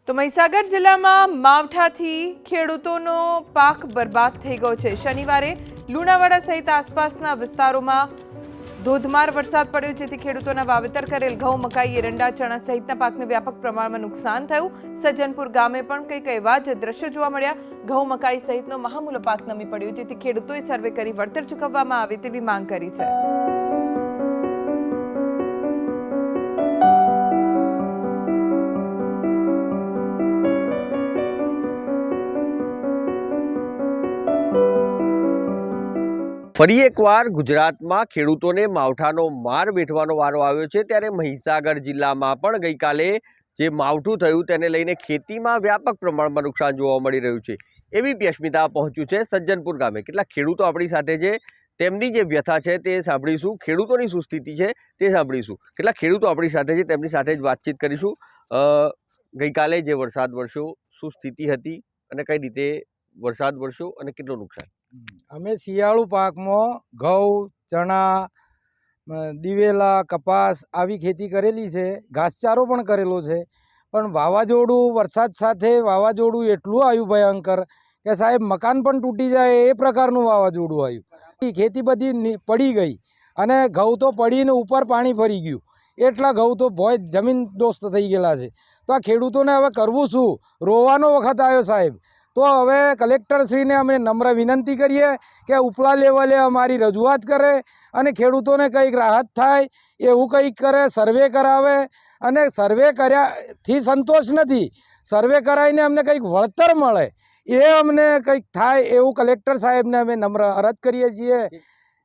તો મહીસાગર જિલ્લામાં માવઠાથી ખેડૂતોનો પાક બરબાદ થઈ ગયો છે। શનિવારે લુણાવાડા સહિત આસપાસના વિસ્તારોમાં ધોધમાર વરસાદ પડ્યો, જેથી ખેડૂતોના વાવેતર કરેલ ઘઉં, મકાઈ, એરંડા, ચણા સહિતના પાકને વ્યાપક પ્રમાણમાં નુકસાન થયું। સજ્જનપુર ગામે પણ કંઈક એવા જ દ્રશ્યો જોવા મળ્યા। ઘઉં, મકાઈ સહિતનો મહામૂલો પાક નમી પડ્યો, જેથી ખેડૂતોએ સર્વે કરી વળતર ચૂકવવામાં આવે તેવી માંગ કરી છે। ફરી એકવાર ગુજરાતમાં ખેડૂતોને માવઠાનો માર વેઠવાનો વારો આવ્યો છે। ત્યારે મહીસાગર જિલ્લામાં પણ ગઈકાલે જે માવઠું થયું તેને લઈને ખેતીમાં વ્યાપક પ્રમાણમાં નુકસાન જોવા મળી રહ્યું છે। એબીપી અસ્મિતા પહોંચ્યું છે સજ્જનપુર ગામે। કેટલાક ખેડૂતો આપણી સાથે છે, તેમની જે વ્યથા છે તે સાંભળીશું, ખેડૂતોની શું સ્થિતિ છે તે સાંભળીશું। કેટલાક ખેડૂતો આપણી સાથે છે, તેમની સાથે જ વાતચીત કરીશું। ગઈકાલે જે વરસાદ વરસ્યો, શું સ્થિતિ હતી અને કઈ રીતે વરસાદ વરસ્યો અને કેટલું નુકસાન? અમે શિયાળુ પાકમાં ઘઉં, ચણા, દિવેલા, કપાસ આવી ખેતી કરેલી છે। ઘાસચારો પણ કરેલો છે, પણ વાવાઝોડું વરસાદ સાથે વાવાઝોડું એટલું આવ્યું ભયંકર કે સાહેબ મકાન પણ તૂટી જાય એ પ્રકારનું વાવાઝોડું આવ્યું। ખેતી બધી પડી ગઈ અને ઘઉં તો પડીને ઉપર પાણી ફરી ગયું, એટલા ઘઉં તો ભોય જમીન દોસ્ત થઈ ગયેલા છે। તો આ ખેડૂતોને હવે કરવું શું? રોવાનો વખત આવ્યો સાહેબ। તો હવે કલેક્ટરશ્રીને અમે નમ્ર વિનંતી કરીએ કે ઉપલા લેવલે અમારી રજૂઆત કરે અને ખેડૂતોને કંઈક રાહત થાય એવું કંઈક કરે, સર્વે કરાવે। અને સર્વે કર્યાથી સંતોષ નથી, સર્વે કરાવીને અમને કંઈક વળતર મળે એ અમને કંઈક થાય એવું કલેક્ટર સાહેબને અમે નમ્ર અરજ કરીએ છીએ।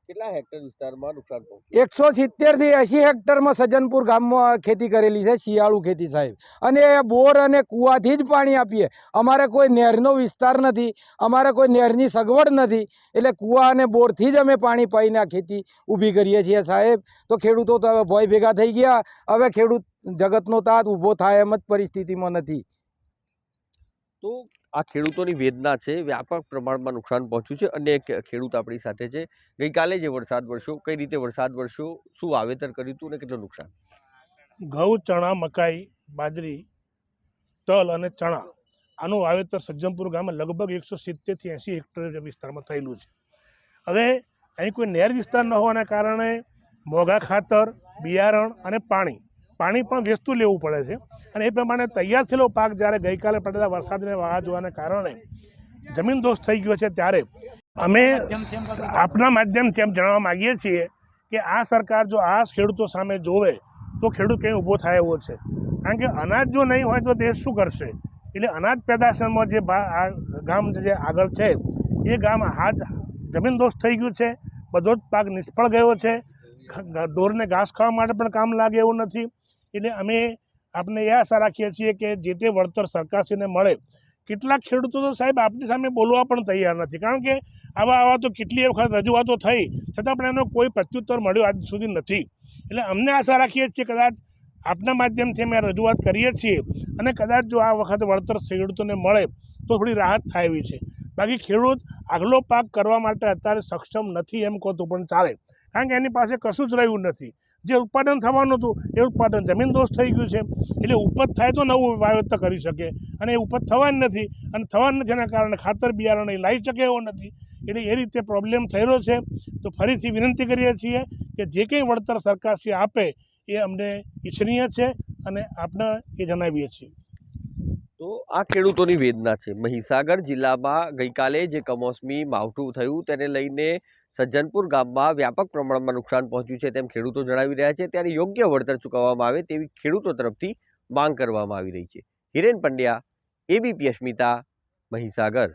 કેટલા હેક્ટર વિસ્તારમાં નુકસાન પહોંચ્યું? 170 થી 80 હેક્ટરમાં સજ્જનપુર ગામમાં ખેતી કરેલી છે, શિયાળુ ખેતી સાહેબ। અને બોર અને કૂવાથી જ પાણી આપીએ, અમારે કોઈ નહેરનો વિસ્તાર નથી, અમારે કોઈ નહેરની સગવડ નથી, એટલે કૂવા અને બોરથી જ અમે પાણી પાઈને આ ખેતી ઊભી કરીએ છીએ સાહેબ। તો ખેડૂતો તો હવે ભોય ભેગા થઈ ગયા, હવે ખેડૂત જગતનો તાત ઊભો થાય એમ જ પરિસ્થિતિમાં નથી। તો આ ખેડૂતોની વેદના છે, વ્યાપક પ્રમાણમાં નુકસાન પહોંચ્યું છે। અને એક ખેડૂત આપણી સાથે છે। ગઈકાલે જે વરસાદ વરસ્યો, કઈ રીતે વરસાદ વરસ્યો, શું વાવેતર કર્યું હતું અને કેટલું નુકસાન? ઘઉં, ચણા, મકાઈ, બાજરી, તલ અને ચણા આનું વાવેતર સજ્જનપુર ગામે લગભગ 170 થી 80 હેક્ટર વિસ્તારમાં થયેલું છે। હવે અહીં કોઈ નહેર વિસ્તાર ન હોવાના કારણે મોંઘા ખાતર, બિયારણ અને પાણી પણ વેચતું લેવું પડે છે। અને એ પ્રમાણે તૈયાર થયેલો પાક જ્યારે ગઈકાલે પડેલા વરસાદને વાવાઝોડાને કારણે જમીન દોષ થઈ ગયો છે, ત્યારે અમે આપના માધ્યમથી એમ જણાવવા માગીએ છીએ કે આ સરકાર જો આ ખેડૂતો સામે જોવે તો ખેડૂત કંઈ ઊભો થાય એવો છે। કારણ કે અનાજ જો નહીં હોય તો દેશ શું કરશે? એટલે અનાજ પેદાશમાં જે ગામ જે આગળ છે એ ગામ હાથ જમીન દોષ થઈ ગયું છે, બધો જ પાક નિષ્ફળ ગયો છે। ઢોરને ઘાસ ખાવા માટે પણ કામ લાગે એવું નથી। એટલે અમે આપને એ આશા રાખીએ છીએ કે જે તે વળતર સરકારશ્રીને મળે। કેટલાક ખેડૂતો તો સાહેબ આપણી સામે બોલવા પણ તૈયાર નથી, કારણ કે આવા તો કેટલી વખત રજૂઆતો થઈ છતાં પણ એનો કોઈ પ્રત્યુત્તર મળ્યો આજ સુધી નથી। એટલે અમને આશા રાખીએ છીએ કદાચ આપના માધ્યમથી અમે રજૂઆત કરીએ છીએ અને કદાચ જો આ વખત વળતર ખેડૂતોને મળે તો થોડી રાહત થાય એવી છે। બાકી ખેડૂત આગલો પાક કરવા માટે અત્યારે સક્ષમ નથી એમ કહો તો પણ ચાલે, કારણ કે એની પાસે કશું જ રહ્યું નથી। જે ઉત્પાદન થવાનું હતું એ ઉત્પાદન જમીન દોષ થઈ ગયું છે, એટલે ઉપજ થાય તો નવું વાવેતર કરી શકે, અને એ ઉપજ થવાની નથી, અને થવાની નથી એના કારણે ખાતર બિયારણ એ લાવી શકે એવો નથી। એટલે એ રીતે પ્રોબ્લેમ થયેલો છે। તો ફરીથી વિનંતી કરીએ છીએ કે જે કંઈ વળતર સરકારશ્રી આપે એ અમને ઈચ્છનીય છે અને આપને એ જણાવીએ છીએ। તો આ ખેડૂતોની વેદના છે। મહીસાગર જિલ્લામાં ગઈકાલે જે કમોસમી માવઠું થયું તેને લઈને સજ્જનપુર ગામમાં વ્યાપક પ્રમાણમાં નુકસાન પહોંચ્યું છે તેમ ખેડૂતો જણાવી રહ્યા છે। ત્યારે યોગ્ય વળતર ચૂકવવામાં આવે તેવી ખેડૂતો તરફથી માંગ કરવામાં આવી રહી છે। હિરેન પંડ્યા, એબીપી અસ્મિતા, મહીસાગર।